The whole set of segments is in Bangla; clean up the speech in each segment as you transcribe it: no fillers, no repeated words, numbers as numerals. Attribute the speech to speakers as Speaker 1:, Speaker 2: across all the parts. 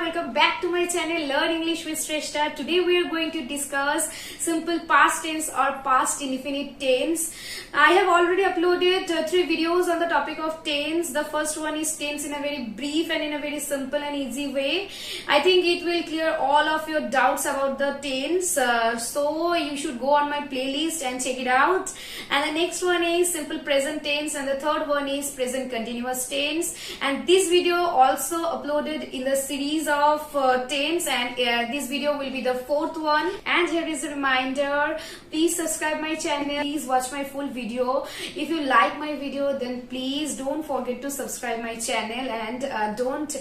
Speaker 1: Welcome back to my channel Learn English with Shrestha. Today we are going to discuss simple past tense or past indefinite tense. I have already uploaded 3 videos on the topic of tense. The first one is tense in a very brief and in a very simple and easy way. I think it will clear all of your doubts about the tense. So you should go on my playlist and check it out. And the next one is simple present tense, and the third one is present continuous tense. And this video also uploaded in the series of tense, and this video will be the 4th one. And here is a reminder, please subscribe my channel, please watch my full video. If you like my video, then please don't forget to subscribe my channel, and don't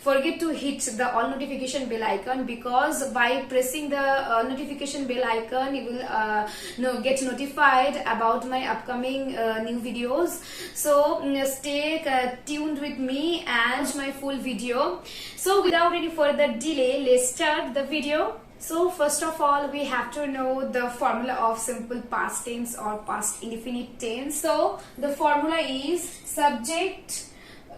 Speaker 1: forget to hit the all notification bell icon, because by pressing the notification bell icon you will get notified about my upcoming new videos. So stay tuned with me and my full video. So without any further delay, let's start the video. So first of all, we have to know the formula of simple past tense or past indefinite tense. So the formula is subject,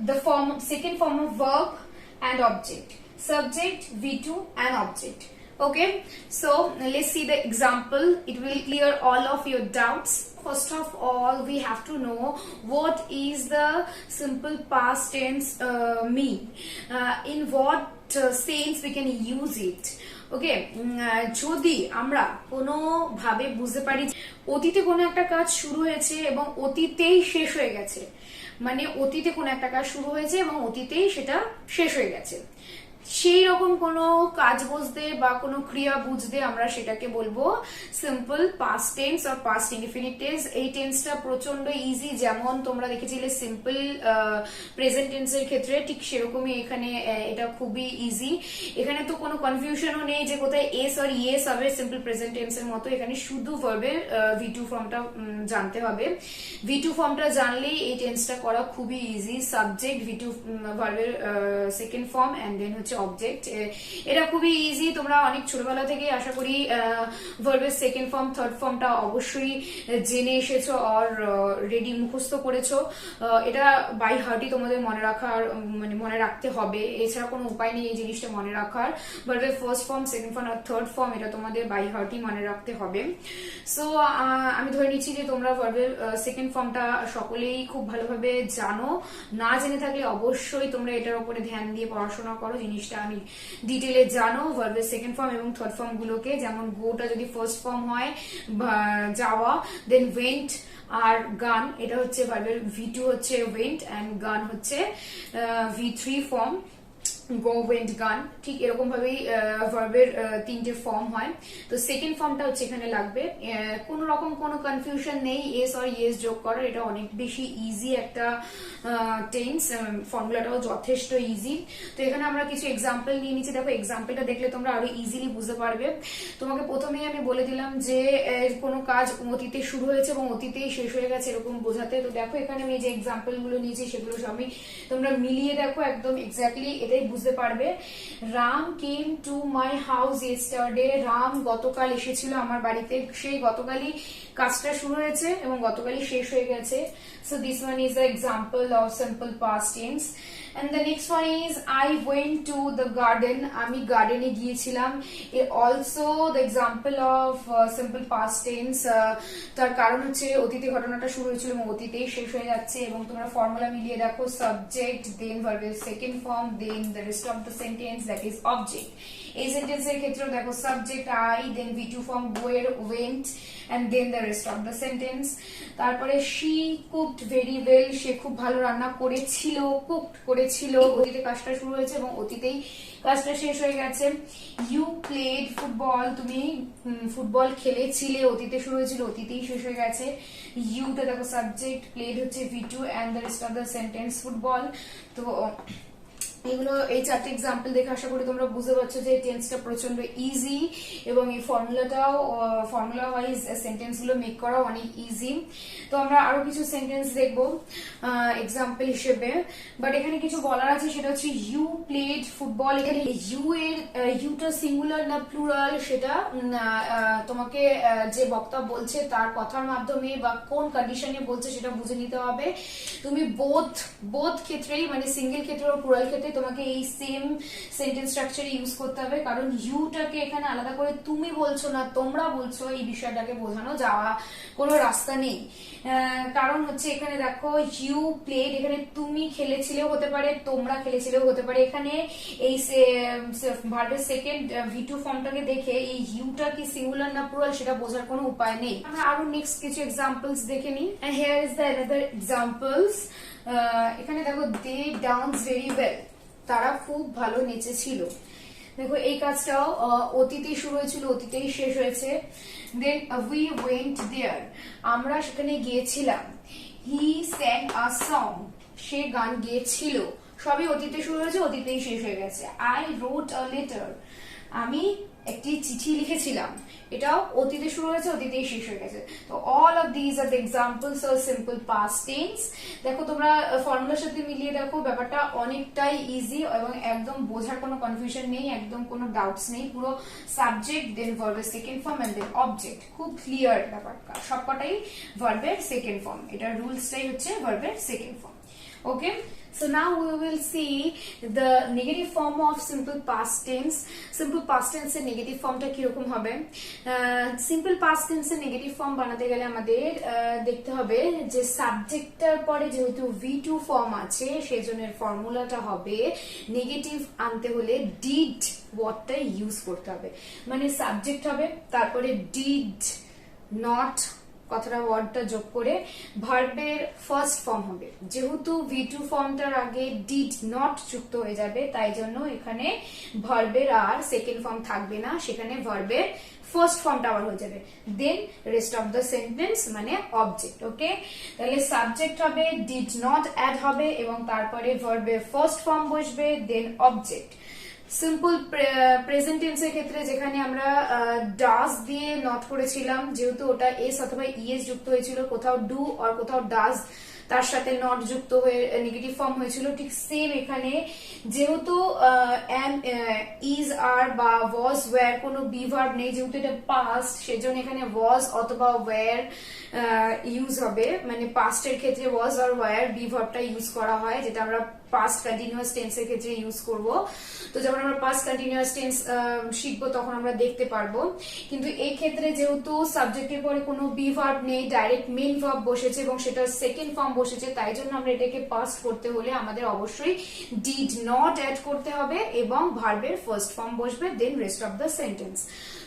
Speaker 1: the second form of verb, and object. Subject, V2 and object. Okay, so let's see the example. It will clear all of your doubts. First of all, we have to know what is the simple past tense mean. In what sense we can use it. ওকে, যদি আমরা কোনো ভাবে বুঝতে পারি অতীতে কোনো একটা কাজ শুরু হয়েছে এবং অতীতেই শেষ হয়ে গেছে, মানে অতীতে কোনো একটা কাজ শুরু হয়েছে এবং অতীতেই সেটা শেষ হয়ে গেছে, সেই রকম কোনো কাজ বুঝতে বা কোনো ক্রিয়া বুঝতে আমরা সেটাকে বলবো simple past tense or past indefinite tense. এই টেন্সটা প্রচন্ড ইজি, যেমন তোমরা দেখেছিলে সিম্পল প্রেজেন্ট টেন্সের ক্ষেত্রে, ঠিক সেরকমই এখানে এটা খুবই ইজি। এখানে তো কোনো কনফিউশনও নেই যে কোথায় এস আর ইয়েস হবে সিম্পল প্রেজেন্ট টেন্সের মতো। এখানে শুধু ভার্বের V2 ফর্মটা জানতে হবে। V2 ফর্মটা জানলেই এই টেন্সটা করা খুবই ইজি। সাবজেক্ট, V2 ভার্বের সেকেন্ড ফর্ম, এন্ড দেন হচ্ছে অবজেক্ট। এটা খুবই ইজি, তোমরা অনেক ছোটবেলা থেকে আশা করি ভার্বের সেকেন্ড ফর্ম থার্ড ফর্মটা অবশ্যই জেনে এসেছো আর রেডি মুখস্থ করেছো। এটা বাই হার্টই তোমাদের মনে রাখার, মানে মনে রাখতে হবে, এছাড়া কোনো উপায় নেই এই জিনিসটা মনে রাখার। ভার্বের ফার্স্ট ফর্ম, সেকেন্ড ফর্ম আর থার্ড ফর্ম এটা তোমাদের বাই হার্টই মনে রাখতে হবে। সো আমি ধরে নিচ্ছি যে তোমরা ভার্বের সেকেন্ড ফর্মটা সকলেই খুব ভালোভাবে জানো। না জেনে থাকলে অবশ্যই তোমরা এটার উপরে ধ্যান দিয়ে পড়াশোনা করো, জিনিসটা আমি ডিটেইলে জানো ভার্বের সেকেন্ড ফর্ম এবং থার্ড ফর্ম গুলোকে। যেমন গোটা যদি ফার্স্ট ফর্ম হয় যাওয়া, দেন ওয়েন্ট আর গান, এটা হচ্ছে ভার্বের V2 হচ্ছে ওয়েন্ট, এন্ড গান হচ্ছে V3 ফর্ম, গো ওয়েন্ট গান। ঠিক এরকম ভাবেই ভার্বের 3টে ফর্ম হয়। তো সেকেন্ড ফর্মটা হচ্ছে এখানে লাগবে। কোন রকম কোনো কনফিউশন নেই এস আর ইয়েস যোগ করার, এটা অনেক বেশি ইজি একটা টেন্স, ফর্মুলাটাও যথেষ্ট ইজি। তো এখানে আমরা কিছু এক্সাম্পল নিয়ে নিচ্ছি। দেখো এক্সাম্পলটা দেখলে তোমরা আরো ইজিলি বুঝতে পারবে। তোমাকে প্রথমেই আমি বলে দিলাম যে কোনো কাজ অতীতে শুরু হয়েছে এবং অতীতেই শেষ হয়ে গেছে এরকম বোঝাতে। তো দেখো এখানে আমি যে এক্সাম্পল গুলো নিয়েছি সেগুলো সবই তোমরা মিলিয়ে দেখো, একদম এক্স্যাক্টলি এটাই বুঝতে পারবে। Ram came to my house yesterday, Ram গতকাল এসেছিল আমার বাড়িতে, সেই গতকালই কাজটা শুরু হয়েছে এবং গতকালই শেষ হয়ে গেছে। So this one is the example of simple past tense. And the next one is I went to the garden, আমি গার্ডেনে গিয়েছিলাম। Also the example of simple past tense, তার কারণ হচ্ছে অতীতে ঘটনাটা শুরু হয়েছিল এবং অতীতেই শেষ হয়ে যাচ্ছে। এবং তোমরা ফর্মুলা মিলিয়ে দেখো, সাবজেক্ট, দেন ভার্বের second form, then the rest of the sentence that is object. এই সেন্টেন্সের ক্ষেত্রেও দেখো subject I, then V2 form গোয়ের went, and then the rest of the sentence. তারপরে শি কুকড ভেরি ওয়েল, সে খুব ভালো রান্না করেছিল, কুকড করেছিল, অতীতে কাজটা শুরু হয়েছে এবং অতীতেই কাজটা শেষ হয়ে গেছে। ইউ প্লেড ফুটবল, তুমি ফুটবল খেলেছিলে, অতীতে শুরু হয়েছিল অতীতেই শেষ হয়ে গেছে। ইউটা দেখো সাবজেক্ট, প্লেড হচ্ছে V2, and the rest of the sentence football. তো এগুলো এই চারটি এক্সাম্পল দেখে আশা করি তোমরা বুঝতে পারছো যে টেন্সটা প্রচন্ড ইজি এবং এই ফর্মুলা ওয়াইজ সেন্টেন্স গুলো মেক করা অনেক ইজি। তো আমরা আরো কিছু সেন্টেন্স দেখবো এক্সাম্পল হিসেবে, বাট এখানে কিছু বলার আছে, সেটা হচ্ছে ইউ প্লেড ফুটবল। এখানে ইউ এর ইউটা সিঙ্গুলার না প্লুরাল সেটা তোমাকে যে বক্তা বলছে তার কথার মাধ্যমে বা কোন কন্ডিশনে বলছে সেটা বুঝে নিতে হবে। তুমি বোথ ক্ষেত্রেই মানে সিঙ্গেল ক্ষেত্রে ও প্লুরাল ক্ষেত্রে তোমাকে এই সেম সেন্টেন্স স্ট্রাকচারে ইউজ করতে হবে, কারণ ইউটাকে এখানে আলাদা করে তুমি বলছো না তোমরা বলছো এই বিষয়টাকে বোঝানো যাওয়া কোনো রাস্তা নেই। কারণ হচ্ছে এখানে দেখো ইউ প্লেড, এখানে তুমি খেলেছিলেও হতে পারে তোমরা খেলেছিলেও হতে পারে। এখানে এই ভার্বের সেকেন্ড V2 ফর্মটাকে দেখে এই ইউটা কি সিঙ্গুলার না প্লুরাল সেটা বোঝার কোনো উপায় নেই। আমরা আরো নেক্সট কিছু এক্সাম্পলস দেখে নিই। Here is the another examples. এখানে দেখো দে ডান্স ভেরি ওয়েল, তারা খুব ভালো নেচেছিল। দেখো এই কাজটাও অতীতে শুরু হয়েছিল, অতীতেই শেষ হয়েছে। দেন উই ওয়েন্ট দেয়ার, আমরা সেখানে গিয়েছিলাম। হি স্যাং আ সং, সে গান গেয়েছিল। সবই অতীতে শুরু হয়েছে, অতীতেই শেষ হয়ে গেছে। আই রোট আ লেটার, আমি একটি চিঠি লিখেছিলাম। এটাও অতীতে শুরু হয়েছে, অতীতেই শেষ হয়ে গেছে। তো all of this are the examples of simple past tense. দেখো তোমরা ফর্মুলার সাথে মিলিয়ে দেখো, ব্যাপারটা অনেকটাই ইজি এবং একদম বোঝার কোনো কনফিউশন নেই, একদম কোনো ডাউটস নেই। পুরো সাবজেক্ট দেন ভার্বের second form and then object, খুব ক্লিয়ার ব্যাপারটা। সবকটাই ভার্বের সেকেন্ড ফর্ম, এটার রুলসটাই হচ্ছে ভার্বের second form. Okay, so now we will see the negative form of simple past tense. Simple past tense এর নেগেটিভ ফর্মটা কিরকম হবে? সিম্পল পাস্ট টেন্স এর নেগেটিভ ফর্ম বানাতে গেলে আমাদের দেখতে হবে যে সাবজেক্টটার পরে যেহেতু V2 ফর্ম আছে সেজন্য ফর্মুলাটা হবে নেগেটিভ আনতে হলে ডিড ওয়ার্ডটা ইউজ করতে হবে। মানে সাবজেক্ট হবে, তারপরে ডিড নট কথাটা ওয়ার্ডটা যোগ করে ভার্বের ফার্স্ট ফর্ম হবে। যেহেতু V2 ফর্মটার আগে ডিড নট যুক্ত হয়ে যাবে, তাই জন্য এখানে ভার্বের আর সেকেন্ড ফর্ম থাকবে না, সেখানে ভার্বের ফার্স্ট ফর্মটা আবার হয়ে যাবে। দেন রেস্ট অফ দ্য সেন্টেন্স মানে অবজেক্ট। ওকে, তাহলে সাবজেক্ট হবে, ডিড নট অ্যাড হবে এবং তারপরে ভার্বের ফার্স্ট ফর্ম বসবে, দেন অবজেক্ট। সিম্পল প্রেজেন্ট টেন্সের ক্ষেত্রে যেখানে আমরা ডাজ দিয়ে নট করেছিলাম, যেহেতু ওটা এস অথবা ইএস যুক্ত হয়েছিল, কোথাও ডু আর কোথাও ডাজ তার সাথে নট যুক্ত হয়ে নেগেটিভ ফর্ম হয়েছিল, ঠিক সেম এখানে যেহেতু এম ইজ আর বা ওয়াজ ওয়্যার কোনো বি ভার্ব নেই, যেহেতু এটা পাস্ট সেজন্য এখানে ওয়াজ অথবা ওয়্যার ইউজ হবে। মানে পাস্টের ক্ষেত্রে ওয়াজ আর ওয়্যার বি ভার্বটা ইউজ করা হয়, যেটা আমরা পাস্ট কন্টিনিউয়াস টেন্সের ক্ষেত্রে ইউজ করব। তো যখন আমরা পাস্ট কন্টিনিউয়াস টেন্স শিখবো তখন আমরা দেখতে পারবো। কিন্তু এই ক্ষেত্রে যেহেতু সাবজেক্টের পরে কোনো বি ভার্ব নেই, ডাইরেক্ট মেইন ভার্ব বসেছে এবং সেটা সেকেন্ড ফর্ম বসেছে, তাই জন্য আমরা এটাকে পাস্ট করতে হলে আমাদের অবশ্যই ডিড নট অ্যাড করতে হবে এবং ভার্বের ফার্স্ট ফর্ম বসবে, দেন রেস্ট অফ দ্য সেন্টেন্স।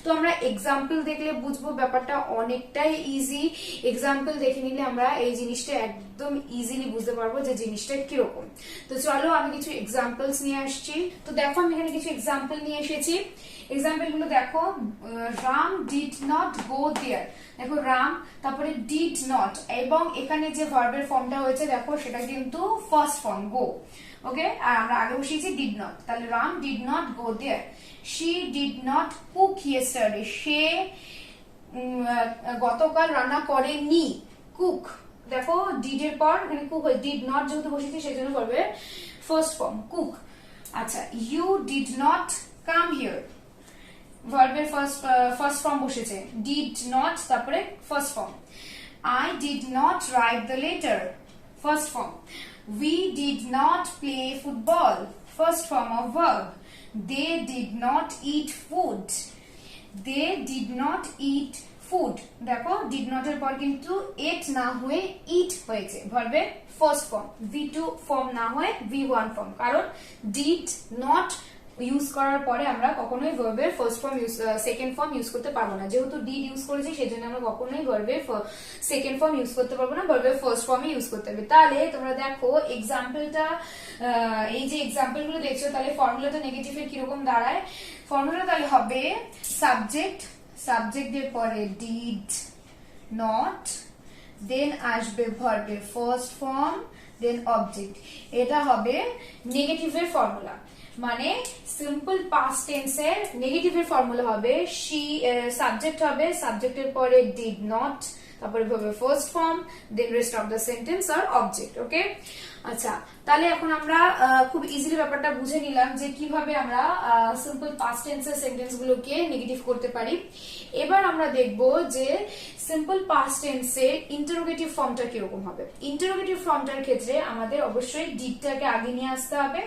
Speaker 1: তো আমরা এক্সাম্পল দেখলে বুঝবো ব্যাপারটা অনেকটাই ইজি। এক্সাম্পল দেখে নিলে আমরা এই জিনিসটা একদম ইজিলি বুঝতে পারবো যে জিনিসটা কিরকম। তো চলো আমি কিছু এক্সাম্পলস নিয়ে আসছি। তো দেখো আমি এখানে কিছু এক্সাম্পল নিয়ে এসেছি। এক্সাম্পল গুলো দেখো, রাম ডিড নট গো দেয়ার। দেখো রাম, তারপরে ডিড নট এবং এখানে যে ভার্বের ফর্মটা হয়েছে দেখো সেটা কিন্তু ফার্স্ট ফর্ম গো। ওকে, আর আমরা আগে বসিয়েছি ডিড নট, তাহলে Ram did not go there. She did not cook yesterday, সে গতকাল রান্না করেনি। কুক, দেখো ডিড এর পর এখানে কুক হয়, ডিড নট যেহেতু বসেছে সেজন্য করবে ফার্স্ট ফর্ম কুক। আচ্ছা, you did not come here, ভার্বের ফার্স্ট ফর্ম বসেছে, ডিড নট তারপরে first form. I did not write the letter, first form. We did not play football, first form of verb. They did not eat food. They did not eat food. দেখো did not এর পর কিন্তু ate না হয়ে eat হয়েছে, ভার্বের ফার্স্ট ফর্ম। V2 ফর্ম না হয়ে V1 ফর্ম, কারণ did not ইউজ করার পরে আমরা কখনোই ভার্বের first form second form use করতে পারবো না। যেহেতু ডিড ইউজ করেছি সেজন্য আমরা কখনোই ভার্বের সেকেন্ড ফর্ম ইউজ করতে পারবো না, ভার্বের ফার্স্ট ফর্মে ইউজ করতে হবে। তাহলে তোমরা দেখো এক্সাম্পলটা, এই যে এক্সাম্পল গুলো দেখছো, তাহলে ফর্মুলাটা নেগেটিভের কিরকম দাঁড়ায়? ফর্মুলা তাহলে হবে সাবজেক্টের পরে ডিড নট, দেন আসবে ভার্বের ফার্স্ট ফর্ম, দেন অবজেক্ট। এটা হবে নেগেটিভের ফর্মুলা। মানে সিম্পল পাস্ট টেন্সের নেগেটিভের ফর্মুলা হবে she, সাবজেক্ট হবে, সাবজেক্টের পরে did not, তারপরে ভার্বের first form, then rest of the sentence আর অবজেক্ট। ওকে, আচ্ছা, তাহলে এখন আমরা খুব ইজিলি ব্যাপারটা বুঝে নিলাম যে কিভাবে আমরা সিম্পল পাস্ট টেন্সের সেন্টেন্স গুলোকে নেগেটিভ করতে পারি। এবার আমরা দেখব যে সিম্পল পাস্ট টেন্সের ইন্টারোগেটিভ ফর্মটা কিরকম হবে। ইন্টারোগেটিভ ফর্মটার ক্ষেত্রে আমাদের অবশ্যই ডিডটাকে আগে নিয়ে আসতে হবে,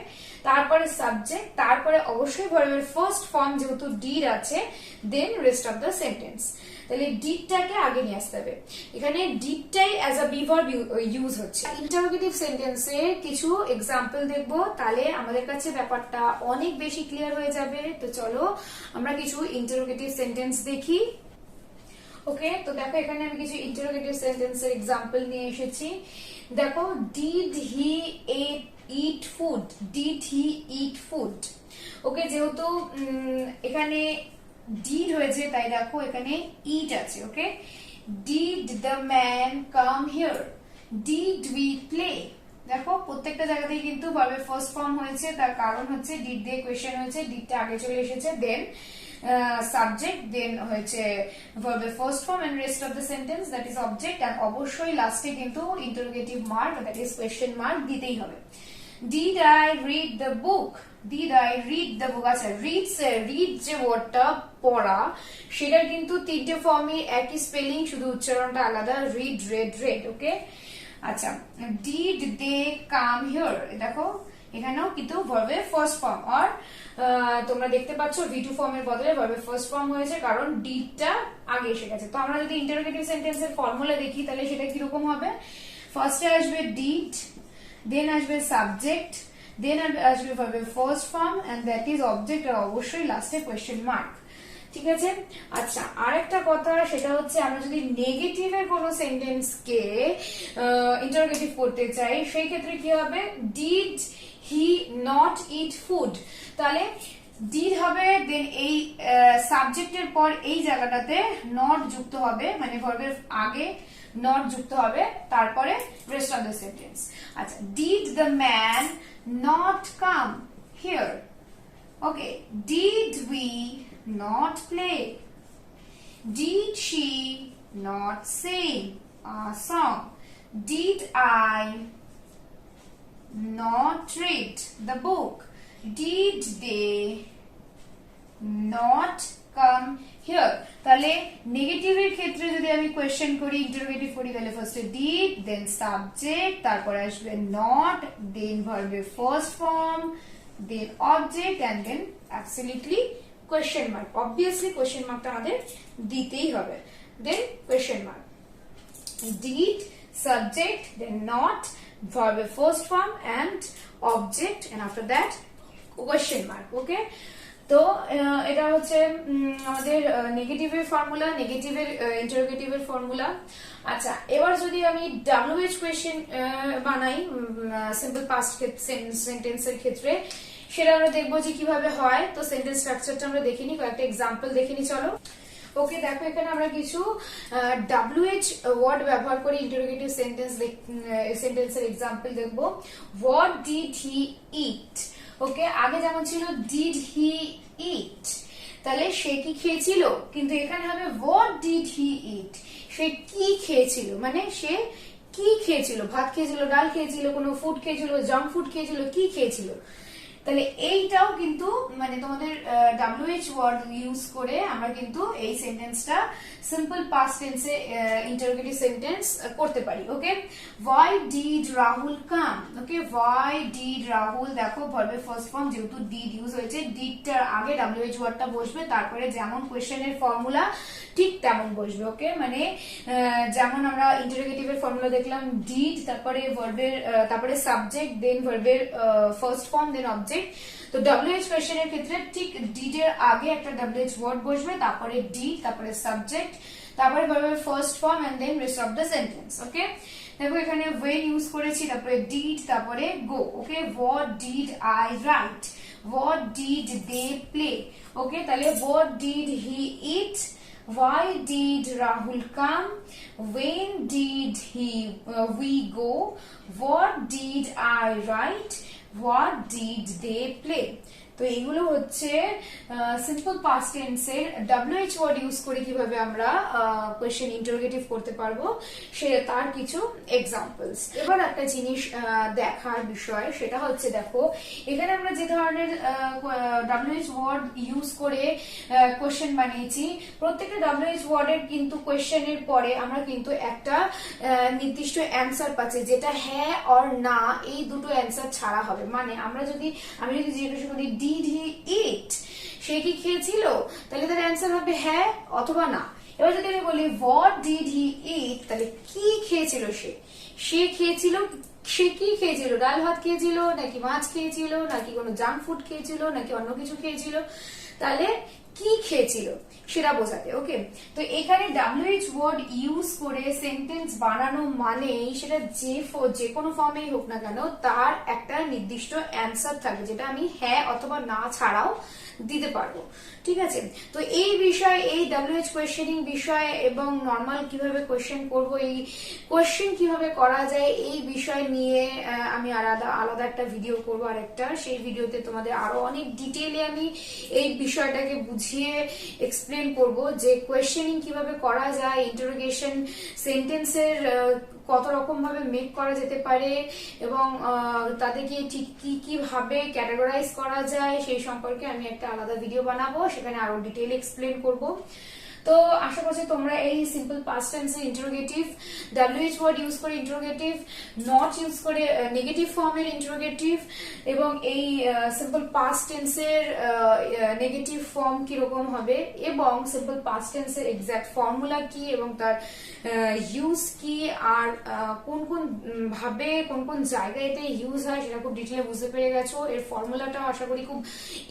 Speaker 1: তারপরে সাবজেক্ট, তারপরে অবশ্যই ভার্বের ফার্স্ট ফর্ম যেহেতু ডিড আছে, দেন রেস্ট অফ দ্য সেন্টেন্স। তাহলে ডিডটাকে আগে নিয়ে আসতে হবে। এখানে ডিডটাই অ্যাজ আ বিভার্ব ইউজ হচ্ছে। ইন্টারোগেটিভ সেন্টেন্সে কিছু এক্সাম্পল দেখবো, তাহলে আমাদের কাছে ব্যাপারটা অনেক বেশি ক্লিয়ার হয়ে যাবে। তো চলো আমরা কিছু ইন্টারোগেটিভ সেন্টেন্স দেখি। ওকে, তো দেখো এখানে আমি কিছু ইন্টারোগেটিভ সেন্টেন্সের এক্সাম্পল নিয়ে এসেছি। দেখো, did he eat food, did he eat food. Okay, যেহেতু এখানে ডিড হয়েছে তাই দেখো এখানে ইট আছে। Okay, did the man come here, did we play. দেখো প্রত্যেকটা জায়গাতেই কিন্তু ভার্বের ফার্স্ট ফর্ম হয়েছে, তার কারণ হচ্ছে ডিড দিয়ে কোয়েশ্চেন হয়েছে, ডিডটা আগে চলে এসেছে, দেন সাবজেক্ট, দেন হয়েছে ভার্বের first form and rest of the sentence that is object, and অবশ্যই লাস্টে কিন্তু interrogative mark that is question mark দিতেই হবে। Did I read the book? Did I read the book? আচ্ছা, read যে ওয়ার্ডটা পড়া, সেটার কিন্তু তিনটে ফর্মই একই স্পেলিং, শুধু উচ্চারণটা আলাদা, রিড, রেড, রেড। ওকে, আচ্ছা, ডিড দে কাম হিয়ার, দেখো এখানেও কিন্তু ভার্বের ফার্স্ট ফর্ম, আর তোমরা দেখতে পাচ্ছ V2 ফর্মের বদলে ভার্বের ফার্স্ট ফর্ম হয়েছে কারণ ডিডটা আগে এসে গেছে। তো আমরা যদি ইন্টারোগেটিভ সেন্টেন্সের ফর্মুলা দেখি তাহলে সেটা কিরকম হবে। ফার্স্টে আসবে ডিড, দেন আসবে সাবজেক্ট, দেন আসবে ভার্বের first form and that is object, আর অবশ্যই লাস্টে কোয়েশ্চেন মার্ক। ঠিক আছে, আচ্ছা, আরেকটা কথা সেটা হচ্ছে আমরা যদি নেগেটিভের কোনো সেন্টেন্সকে ইন্টারোগেটিভ করতে চাই সেই ক্ষেত্রে কি হবে, did he not eat food. তাহলে ডিড হবে, দেন এই সাবজেক্টের পর এই জায়গাটাতে নট যুক্ত হবে, মানে ভার্বের আগে নট যুক্ত হবে, তারপরে রেস্ট অফ দ্য সেন্টেন্স। আচ্ছা, did the man not come here. Okay, did we not play? Did she not sing a song? Did I not read the book? Did they not come here? তাহলে নেগেটিভের ক্ষেত্রে যদি আমি কোয়েশ্চেন করি, ইন্টারোগেটিভ করি, তাহলে ফার্স্টে ডিড, দেন সাবজেক্ট, তারপরে আসবে নট, দেন ভার্বের first form, then object, and then absolutely question mark. Obviously question মার্কটা আমাদের দিতেই হবে, then question mark, did, subject, then not, ভার্বের first form and object, and after that question mark. Okay, তো এটা হচ্ছে আমাদের নেগেটিভের ফর্মুলা, নেগেটিভের ইন্টারোগেটিভের ফর্মুলা। আচ্ছা, এবার যদি আমি WH কোয়েশ্চেন বানাই সিম্পল পাস্ট সেন্টেন্সের ক্ষেত্রে, সেটা আমরা দেখবো যে কিভাবে হয়। তো সেন্টেন্স স্ট্রাকচারটা আমরা দেখিনি, কয়েকটা এক্সাম্পল দেখিনি, চলো। ওকে, দেখো এখানে আমরা কিছু WH ওয়ার্ড ব্যবহার করে ইন্টারোগেটিভ সেন্টেন্সের এক্সাম্পল দেখবো। হোয়াট ডিড হি ইট। ওকে, আগে যেমন ছিল ডিড হি ইট, তাহলে সে কি খেয়েছিল, কিন্তু এখানে হবে হোয়াট ডিড হি ইট, সে কি খেয়েছিল, মানে সে কি খেয়েছিল, ভাত খেয়েছিল, ডাল খেয়েছিল, কোনো ফুড খেয়েছিল, জাঙ্ক ফুড খেয়েছিল, কি খেয়েছিল। তাহলে এইটাও কিন্তু মানে তোমাদের WH ওয়ার্ড ইউজ করে আমরা কিন্তু এই সেন্টেন্সটা সিম্পল পাস্ট টেন্সে ইন্টারোগেটিভ সেন্টেন্স করতে পারি। ওকে, why did Rahul come. Okay, why did Rahul, দেখো ভার্বের ফার্স্ট ফর্ম যেহেতু ডিড ইউজ হয়েছে, ডিডটার আগে WH ওয়ার্ডটা বসবে, তারপরে যেমন কোয়েশ্চেনের ফর্মুলা ঠিক তেমন বসবে। ওকে, মানে যেমন আমরা ইন্টারোগেটিভের ফর্মুলা দেখলাম, ডিড, তারপরে ভার্বের, তারপরে সাবজেক্ট, দেন ভার্বের ফার্স্ট ফর্ম, দেন অবজেক্ট। তো WH কোয়েশ্চেনের ক্ষেত্রে ঠিক ডিড এর আগে একটা WH ওয়ার্ড বসবে, তারপরে ডিড, তারপরে সাবজেক্ট, তারপরে ভার্বের first form and then rest of the sentence. Okay, দেখো এখানে when ইউজ করেছি, তারপরে ডিড, তারপরে গো। ওকে, what did I write, what did they play। ওকে, তাহলে what did he eat, Why did Rahul come? When did we go? What did I write? What did they play? তো এইগুলো হচ্ছে সিম্পল পাস্ট টেন্সের WH ওয়ার্ড ইউজ করে কিভাবে আমরা কোয়েশ্চেন ইন্টারোগেটিভ করতে পারবো সে তার কিছু এক্সাম্পলস। এবার একটা জিনিস দেখার বিষয় সেটা হচ্ছে, দেখো এখানে আমরা যে ধরনের WH ওয়ার্ড ইউজ করে কোয়েশ্চেন বানিয়েছি, প্রত্যেকটা WH ওয়ার্ডের কিন্তু কোয়েশ্চেনের পরে আমরা কিন্তু একটা নির্দিষ্ট অ্যান্সার পাচ্ছি, যেটা হ্যাঁ অর না এই দুটো অ্যান্সার ছাড়া হবে। মানে আমি যদি জিজ্ঞাসা করি ডিড হি ইট, সে কি খেয়েছিল, তাহলে তার অ্যান্সার হবে হ্যাঁ অথবা না। এবার যদি আমি বলি হোয়াট ডিড হি ইট, তাহলে কি খেয়েছিল সে খেয়েছিল, সে কি খেয়েছিল, ডাল ভাত খেয়েছিল নাকি মাছ খেয়েছিল নাকি কোনো জাঙ্ক ফুড খেয়েছিল নাকি অন্য কিছু খেয়েছিল, তাহলে কি খেয়েছিল সেটা বোঝাতে। ওকে, তো এখানে WH ওয়ার্ড ইউজ করে সেন্টেন্স বানানো মানেই সেটা যে কোনো ফর্মেই হোক না কেন তার একটা নির্দিষ্ট অ্যান্সার থাকবে, যেটা আমি হ্যাঁ অথবা না ছাড়াও দিতে পারবো। ঠিক আছে, তো এই বিষয়, এই WH কোয়েশ্চেনিং বিষয় এবং নর্মাল কিভাবে কোয়েশ্চেন করব, এই কোয়েশ্চেন কিভাবে করা যায় এই বিষয় নিয়ে আমি আলাদা একটা ভিডিও করবো। আর একটা সেই ভিডিওতে তোমাদের আরো অনেক ডিটেইলে আমি এই বিষয়টাকে বুঝিয়ে এক্সপ্লেন করব যে কোয়েশ্চেনিং কিভাবে করা যায়, ইন্টারোগেশন সেন্টেন্সের কত রকম ভাবে মেক করা যেতে পারে এবং তাদেরকে ঠিক কিভাবে ক্যাটাগরাইজ করা যায় সেই সম্পর্কে আমি একটা আলাদা ভিডিও বানাবো, সেখানে আরো ডিটেইল এক্সপ্লেন করব। তো আশা করছি তোমরা এই সিম্পল পাস্ট টেন্সের ইন্টারোগেটিভ, WH ওয়ার্ড ইউজ করে ইন্টারোগেটিভ, নট ইউজ করে নেগেটিভ ফর্মের ইন্টারোগেটিভ এবং এই সিম্পল পাস্ট টেন্সের নেগেটিভ ফর্ম কিরকম হবে এবং সিম্পল পাস্ট টেন্সের এক্সাক্ট ফর্মুলা কি এবং তার ইউজ কি আর কোন কোন ভাবে কোন কোন জায়গায় এতে ইউজ হয় সেটা খুব ডিটেইলে বুঝতে পেরে গেছো। এর ফর্মুলাটাও আশা করি খুব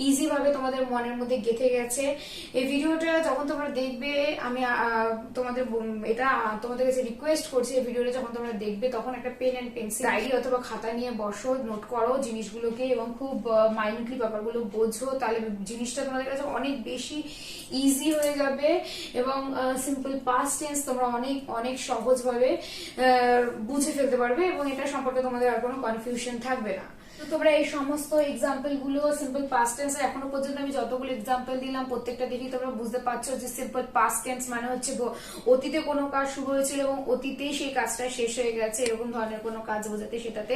Speaker 1: ইজি ভাবে তোমাদের মনের মধ্যে গেঁথে গেছে। এই ভিডিওটা যখন তোমরা দেখবে, আমি তোমাদের কাছে রিকোয়েস্ট করছি, এই ভিডিওটা যখন তোমরা দেখবে তখন একটা পেন এন্ড পেন্সিল, ডায়েরি অথবা খাতা নিয়ে বসো, নোট করো জিনিসগুলোকে এবং খুব মাইন্যুটলি ব্যাপারগুলো বোঝো, তাহলে জিনিসটা তোমাদের কাছে অনেক বেশি ইজি হয়ে যাবে এবং সিম্পল পাস্ট টেন্স তোমরা অনেক অনেক সহজভাবে বুঝে ফেলতে পারবে এবং এটা সম্পর্কে তোমাদের আর কোনো কনফিউশন থাকবে না। তো তোমরা এই সমস্ত এক্সাম্পল গুলো সিম্পল পাস্ট টেন্স এখনো পর্যন্ত আমি যতগুলো এক্সাম্পল দিলাম প্রত্যেকটা দেখি তোমরা বুঝতে পারছো যে সিম্পল পাস্ট টেন্স মানে হচ্ছে অতীতে কোনো কাজ শুরু হয়েছিল এবং অতীতেই সেই কাজটা শেষ হয়ে গেছে, এরকম ধরনের কোনো কাজ বোঝাতে সেটাতে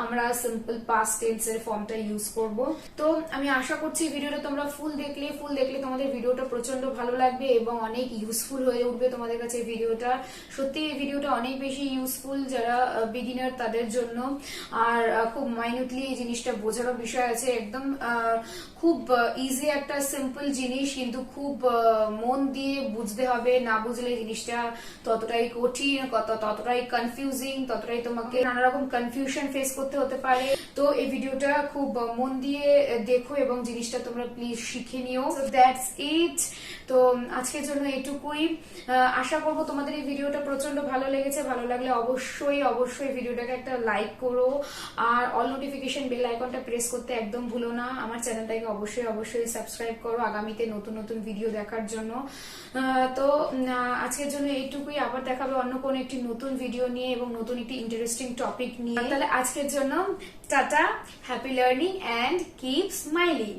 Speaker 1: আমরা সিম্পল পাস্ট টেন্স এর ফর্মটা ইউজ করব। তো আমি আশা করছি ভিডিওটা তোমরা ফুল দেখলে তোমাদের ভিডিওটা প্রচন্ড ভালো লাগবে এবং অনেক ইউজফুল হয়ে উঠবে তোমাদের কাছে ভিডিওটা। সত্যি এই ভিডিওটা অনেক বেশি ইউজফুল যারা বিগিনার তাদের জন্য, আর খুব মাইন্যুটলি এই জিনিসটা বোঝারও বিষয় আছে। একদম খুব ইজি একটা সিম্পল জিনিস, কিন্তু খুব মন দিয়ে বুঝতে হবে, না বুঝলে জিনিসটা ততটাই কঠিন, ততটাই কনফিউজিং, ততটাই তোমাকে নানা রকম কনফিউশন ফেস করতে হতে পারে। তো এই ভিডিওটা খুব মন দিয়ে দেখো এবং জিনিসটা তোমরা প্লিজ শিখে নিও। That's it. তো আজকের জন্য এটুকুই। আশা করবো তোমাদের এই ভিডিওটা প্রচন্ড ভালো লেগেছে। ভালো লাগলে অবশ্যই ভিডিওটাকে একটা লাইক করো আর অল নোটিফিকেশন বেল আইকনটা প্রেস করতে একদম ভুলো না। আমার চ্যানেলটাকে অবশ্যই সাবস্ক্রাইব করো আগামীতে নতুন ভিডিও দেখার জন্য। তো আজকের জন্য এইটুকুই। আবার দেখাবে অন্য কোন একটি নতুন ভিডিও নিয়ে এবং নতুন একটি ইন্টারেস্টিং টপিক নিয়ে। তাহলে আজকের জন্য টাটা, happy learning and keep smiling.